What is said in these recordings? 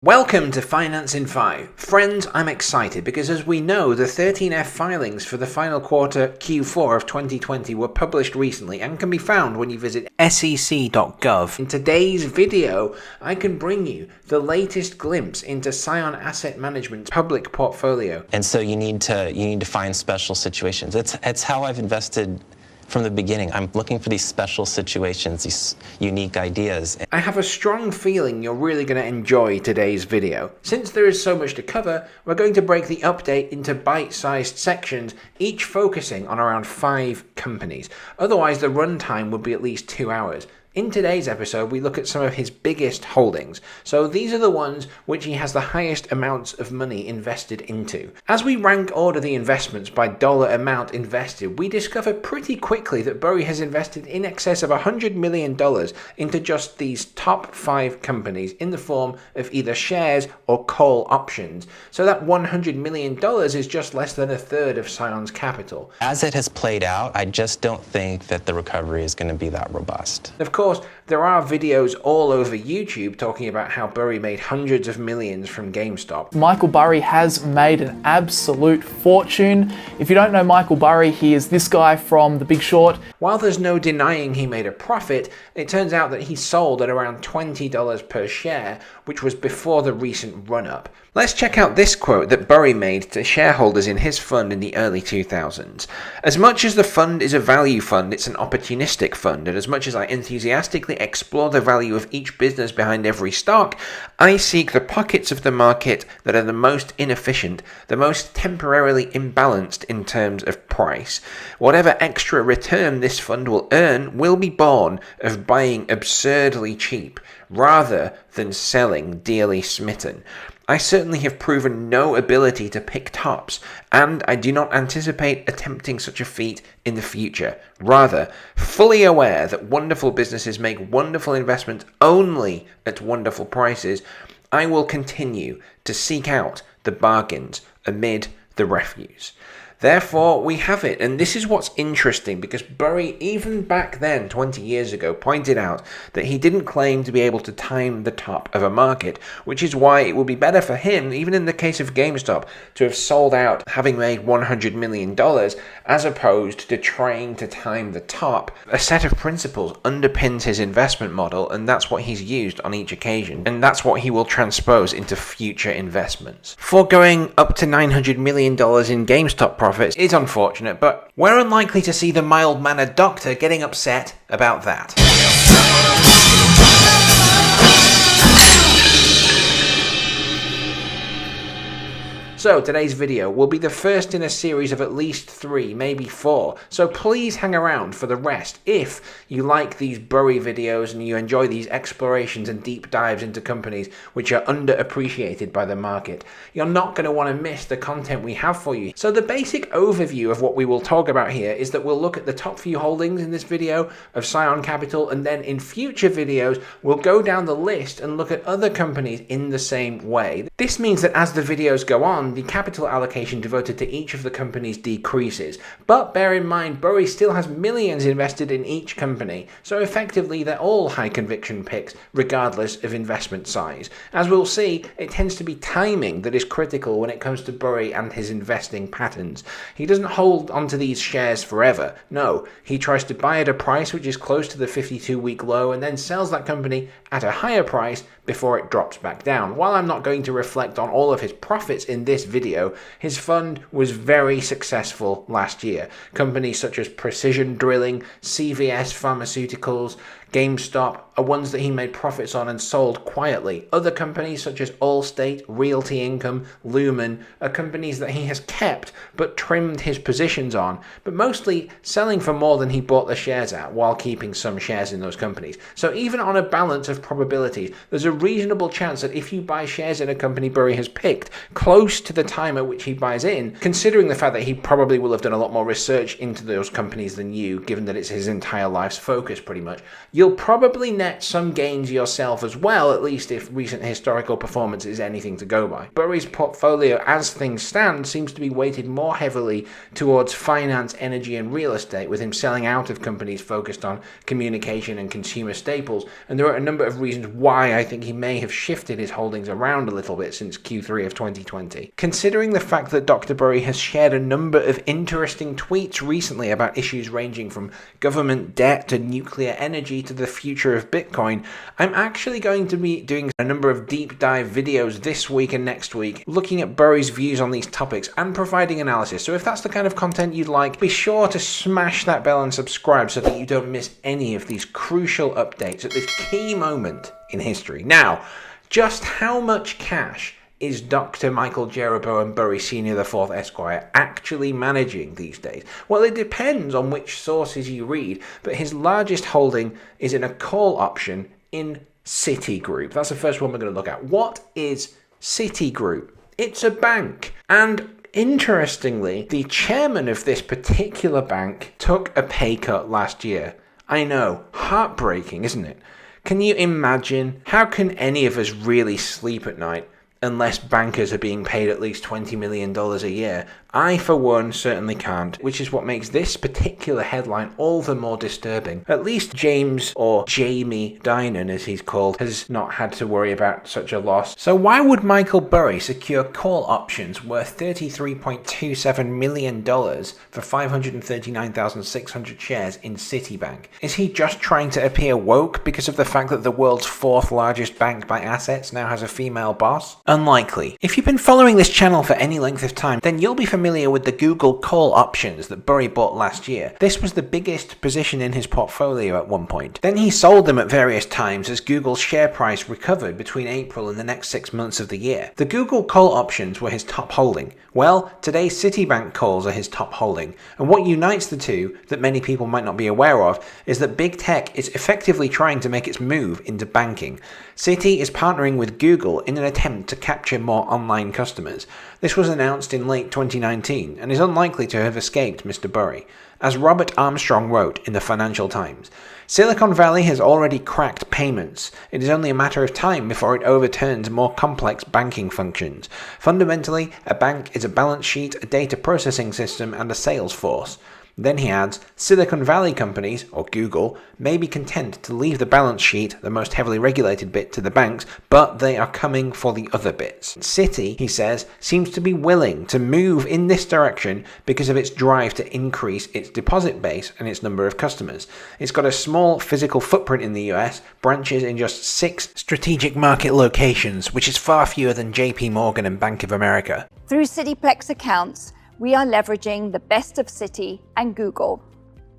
Welcome to Finance in 5. Friends, I'm excited because as we know, the 13F filings for the final quarter Q4 of 2020 were published recently and can be found when you visit sec.gov. In today's video, I can bring you the latest glimpse into Scion Asset Management's public portfolio. And so you need to find special situations. It's how I've invested from the beginning. I'm looking for these special situations, these unique ideas. I have a strong feeling you're really going to enjoy today's video. Since there is so much to cover, we're going to break the update into bite-sized sections, each focusing on around 5 companies. Otherwise, the runtime would be at least 2 hours. In today's episode, we look at some of his biggest holdings. So these are the ones which he has the highest amounts of money invested into. As we rank order the investments by dollar amount invested, we discover pretty quickly that Burry has invested in excess of $100 million into just these top 5 companies in the form of either shares or call options. So that $100 million is just less than a third of Scion's capital. As it has played out, I just don't think that the recovery is going to be that robust. Of course, there are videos all over YouTube talking about how Burry made hundreds of millions from GameStop. Michael Burry has made an absolute fortune. If you don't know Michael Burry, he is this guy from The Big Short. While there's no denying he made a profit, it turns out that he sold at around $20 per share, which was before the recent run-up. Let's check out this quote that Burry made to shareholders in his fund in the early 2000s. As much as the fund is a value fund, it's an opportunistic fund, and as much as I enthusiastically explore the value of each business behind every stock, I seek the pockets of the market that are the most inefficient, the most temporarily imbalanced in terms of price. Whatever extra return this fund will earn will be born of buying absurdly cheap, rather than selling dearly smitten. I certainly have proven no ability to pick tops, and I do not anticipate attempting such a feat in the future. Rather, fully aware that wonderful businesses make wonderful investments only at wonderful prices, I will continue to seek out the bargains amid the refuse. Therefore, we have it, and this is what's interesting because Burry, even back then, 20 years ago, pointed out that he didn't claim to be able to time the top of a market, which is why it would be better for him, even in the case of GameStop, to have sold out having made $100 million as opposed to trying to time the top. A set of principles underpins his investment model, and that's what he's used on each occasion, and that's what he will transpose into future investments. Foregoing up to $900 million in GameStop profits is unfortunate, but we're unlikely to see the mild-mannered doctor getting upset about that. So today's video will be the first in a series of at least 3, maybe 4, so please hang around for the rest if you like these Burry videos and you enjoy these explorations and deep dives into companies which are underappreciated by the market. You're not going to want to miss the content we have for you. So the basic overview of what we will talk about here is that we'll look at the top few holdings in this video of Scion Capital, and then in future videos we'll go down the list and look at other companies in the same way. This means that as the videos go on, the capital allocation devoted to each of the companies decreases. But bear in mind, Burry still has millions invested in each company, so effectively they're all high conviction picks, regardless of investment size. As we'll see, it tends to be timing that is critical when it comes to Burry and his investing patterns. He doesn't hold onto these shares forever. No, he tries to buy at a price which is close to the 52-week low and then sells that company at a higher price before it drops back down. While I'm not going to reflect on all of his profits in this video, his fund was very successful last year. Companies such as Precision Drilling, CVS Pharmaceuticals, GameStop are ones that he made profits on and sold quietly. Other companies such as Allstate, Realty Income, Lumen are companies that he has kept but trimmed his positions on, but mostly selling for more than he bought the shares at while keeping some shares in those companies. So even on a balance of probabilities, there's a reasonable chance that if you buy shares in a company Burry has picked close to the time at which he buys in, considering the fact that he probably will have done a lot more research into those companies than you, given that it's his entire life's focus pretty much, You'll probably net some gains yourself as well, at least if recent historical performance is anything to go by. Burry's portfolio as things stand seems to be weighted more heavily towards finance, energy and real estate, with him selling out of companies focused on communication and consumer staples, and there are a number of reasons why I think he may have shifted his holdings around a little bit since Q3 of 2020. Considering the fact that Dr. Burry has shared a number of interesting tweets recently about issues ranging from government debt to nuclear energy to the future of Bitcoin, I'm actually going to be doing a number of deep dive videos this week and next week looking at Burry's views on these topics and providing analysis. So if that's the kind of content you'd like, be sure to smash that bell and subscribe so that you don't miss any of these crucial updates at this key moment in history. Now, just how much cash is Dr. Michael Jeroboam Burry Sr. IV Esquire actually managing these days? Well, it depends on which sources you read, but his largest holding is in a call option in Citigroup. That's the first one we're going to look at. What is Citigroup? It's a bank. And interestingly, the chairman of this particular bank took a pay cut last year. I know, heartbreaking, isn't it? Can you imagine? How can any of us really sleep at night unless bankers are being paid at least $20 million a year? I, for one, certainly can't, which is what makes this particular headline all the more disturbing. At least James, or Jamie Dinan as he's called, has not had to worry about such a loss. So why would Michael Burry secure call options worth $33.27 million for 539,600 shares in Citibank? Is he just trying to appear woke because of the fact that the world's fourth largest bank by assets now has a female boss? Unlikely. If you've been following this channel for any length of time, then you'll be familiar with the Google call options that Burry bought last year. This was the biggest position in his portfolio at one point. Then he sold them at various times as Google's share price recovered between April and the next 6 months of the year. The Google call options were his top holding. Well, today Citibank calls are his top holding. And what unites the two, that many people might not be aware of, is that big tech is effectively trying to make its move into banking. Citi is partnering with Google in an attempt to capture more online customers. This was announced in late 2019 and is unlikely to have escaped Mr. Burry. As Robert Armstrong wrote in the Financial Times, Silicon Valley has already cracked payments. It is only a matter of time before it overturns more complex banking functions. Fundamentally, a bank is a balance sheet, a data processing system, and a sales force. Then he adds, Silicon Valley companies, or Google, may be content to leave the balance sheet, the most heavily regulated bit, to the banks, but they are coming for the other bits. Citi, he says, seems to be willing to move in this direction because of its drive to increase its deposit base and its number of customers. It's got a small physical footprint in the US, branches in just 6 strategic market locations, which is far fewer than JP Morgan and Bank of America. Through Citiplex accounts, we are leveraging the best of Citi and Google,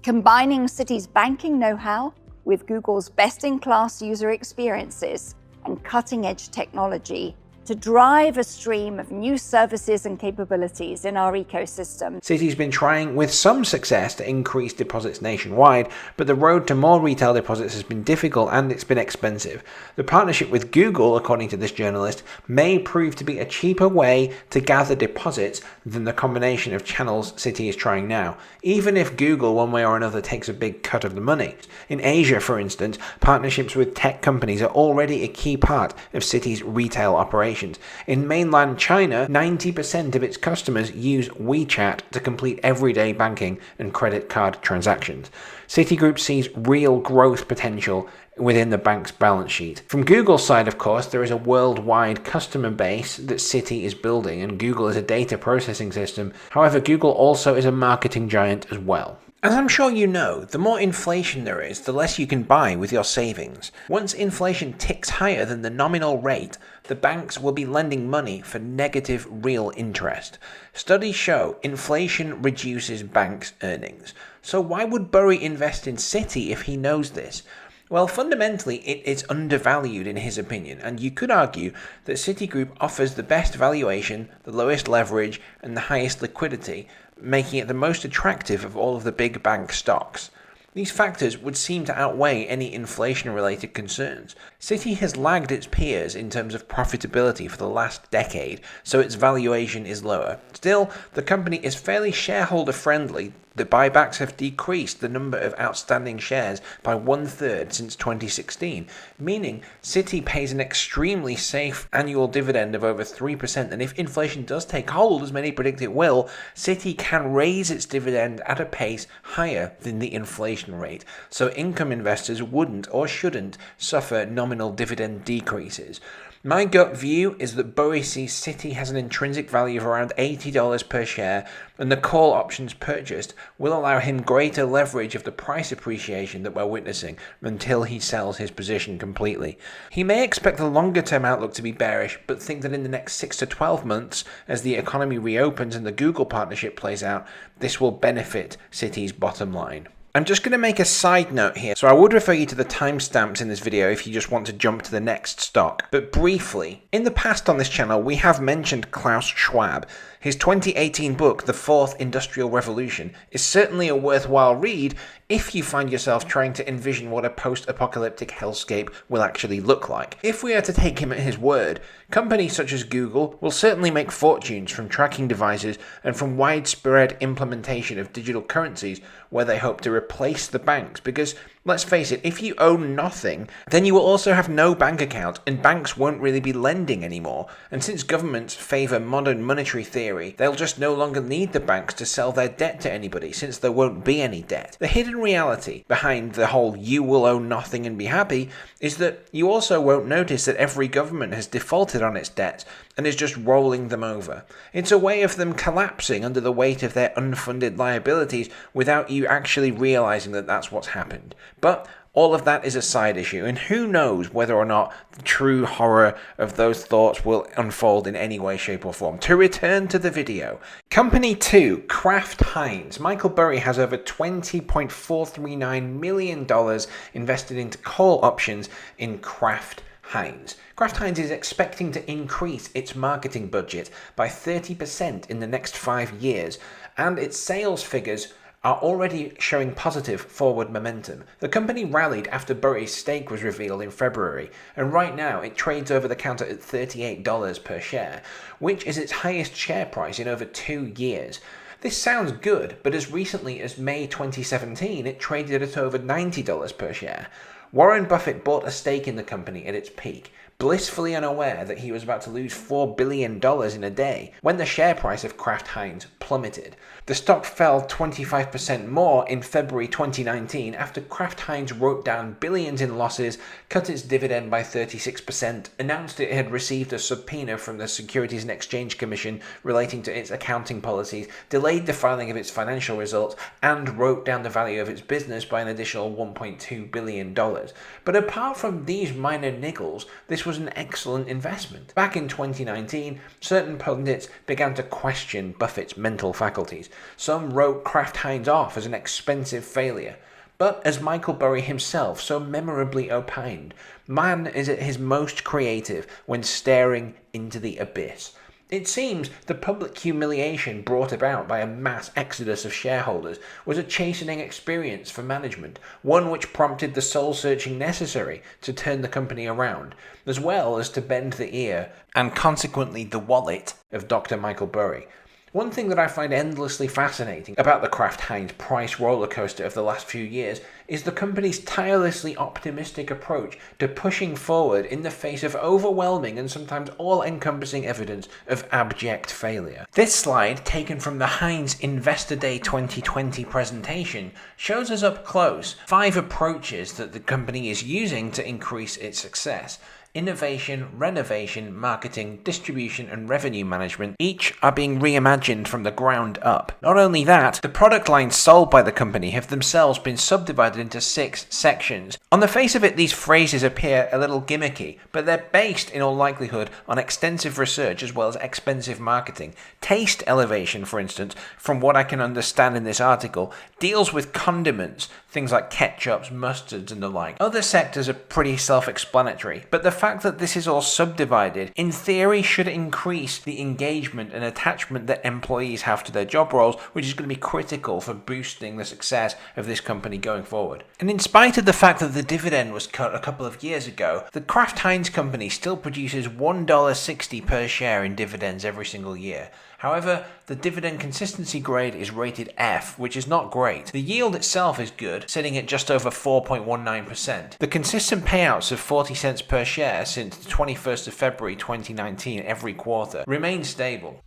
combining Citi's banking know-how with Google's best-in-class user experiences and cutting-edge technology to drive a stream of new services and capabilities in our ecosystem. Citi's been trying with some success to increase deposits nationwide, but the road to more retail deposits has been difficult and it's been expensive. The partnership with Google, according to this journalist, may prove to be a cheaper way to gather deposits than the combination of channels Citi is trying now, even if Google, one way or another, takes a big cut of the money. In Asia, for instance, partnerships with tech companies are already a key part of Citi's retail operations. In mainland China, 90% of its customers use WeChat to complete everyday banking and credit card transactions. Citigroup sees real growth potential within the bank's balance sheet. From Google's side, of course, there is a worldwide customer base that Citi is building, and Google is a data processing system. However, Google also is a marketing giant as well. As I'm sure you know, the more inflation there is, the less you can buy with your savings. Once inflation ticks higher than the nominal rate, the banks will be lending money for negative real interest. Studies show inflation reduces banks' earnings. So why would Burry invest in Citi if he knows this? Well, fundamentally, it is undervalued in his opinion, and you could argue that Citigroup offers the best valuation, the lowest leverage, and the highest liquidity, making it the most attractive of all of the big bank stocks. These factors would seem to outweigh any inflation-related concerns. Citi has lagged its peers in terms of profitability for the last decade, so its valuation is lower. Still, the company is fairly shareholder-friendly, The buybacks have decreased the number of outstanding shares by 1/3 since 2016, meaning Citi pays an extremely safe annual dividend of over 3%, and if inflation does take hold, as many predict it will, Citi can raise its dividend at a pace higher than the inflation rate, so income investors wouldn't or shouldn't suffer nominal dividend decreases. My gut view is that Burry sees Citi has an intrinsic value of around $80 per share, and the call options purchased will allow him greater leverage of the price appreciation that we're witnessing until he sells his position completely. He may expect the longer term outlook to be bearish, but think that in the next 6 to 12 months, as the economy reopens and the Google partnership plays out, this will benefit Citi's bottom line. I'm just going to make a side note here, so I would refer you to the timestamps in this video if you just want to jump to the next stock. But briefly, in the past on this channel we have mentioned Klaus Schwab. His 2018 book, The Fourth Industrial Revolution, is certainly a worthwhile read if you find yourself trying to envision what a post-apocalyptic hellscape will actually look like. If we are to take him at his word, companies such as Google will certainly make fortunes from tracking devices and from widespread implementation of digital currencies where they hope to replace the banks, because let's face it, if you own nothing, then you will also have no bank account and banks won't really be lending anymore. And since governments favour modern monetary theory, they'll just no longer need the banks to sell their debt to anybody, since there won't be any debt. The hidden reality behind the whole you will own nothing and be happy is that you also won't notice that every government has defaulted on its debts and is just rolling them over. It's a way of them collapsing under the weight of their unfunded liabilities without you actually realising that that's what's happened. But all of that is a side issue, and who knows whether or not the true horror of those thoughts will unfold in any way, shape or form. To return to the video. Company 2, Kraft Heinz. Michael Burry has over $20.439 million invested into call options in Kraft Heinz. Kraft Heinz is expecting to increase its marketing budget by 30% in the next 5 years, and its sales figures are already showing positive forward momentum. The company rallied after Burry's stake was revealed in February, and right now it trades over the counter at $38 per share, which is its highest share price in over 2 years. This sounds good, but as recently as May 2017, it traded at over $90 per share. Warren Buffett bought a stake in the company at its peak, blissfully unaware that he was about to lose $4 billion in a day when the share price of Kraft Heinz plummeted. The stock fell 25% more in February 2019 after Kraft Heinz wrote down billions in losses, cut its dividend by 36%, announced it had received a subpoena from the Securities and Exchange Commission relating to its accounting policies, delayed the filing of its financial results, and wrote down the value of its business by an additional $1.2 billion. But apart from these minor niggles, this was an excellent investment. Back in 2019, certain pundits began to question Buffett's mental faculties. Some wrote Kraft Heinz off as an expensive failure. But as Michael Burry himself so memorably opined, man is at his most creative when staring into the abyss. It seems the public humiliation brought about by a mass exodus of shareholders was a chastening experience for management, one which prompted the soul-searching necessary to turn the company around, as well as to bend the ear, and consequently the wallet, of Dr. Michael Burry. One thing that I find endlessly fascinating about the Kraft Heinz price rollercoaster of the last few years is the company's tirelessly optimistic approach to pushing forward in the face of overwhelming and sometimes all-encompassing evidence of abject failure. This slide, taken from the Heinz Investor Day 2020 presentation, shows us up close 5 approaches that the company is using to increase its success. Innovation, renovation, marketing, distribution, and revenue management each are being reimagined from the ground up. Not only that, the product lines sold by the company have themselves been subdivided into 6 sections. On the face of it, these phrases appear a little gimmicky, but they're based in all likelihood on extensive research as well as expensive marketing. Taste elevation, for instance, from what I can understand in this article, deals with condiments, things like ketchups, mustards, and the like. Other sectors are pretty self-explanatory, but the fact that this is all subdivided, in theory, should increase the engagement and attachment that employees have to their job roles, which is going to be critical for boosting the success of this company going forward. And in spite of the fact that the dividend was cut a couple of years ago, the Kraft Heinz company still produces $1.60 per share in dividends every single year. However, the dividend consistency grade is rated F, which is not great. The yield itself is good, sitting at just over 4.19%. The consistent payouts of 40 cents per share since the 21st of February 2019 every quarter remain stable.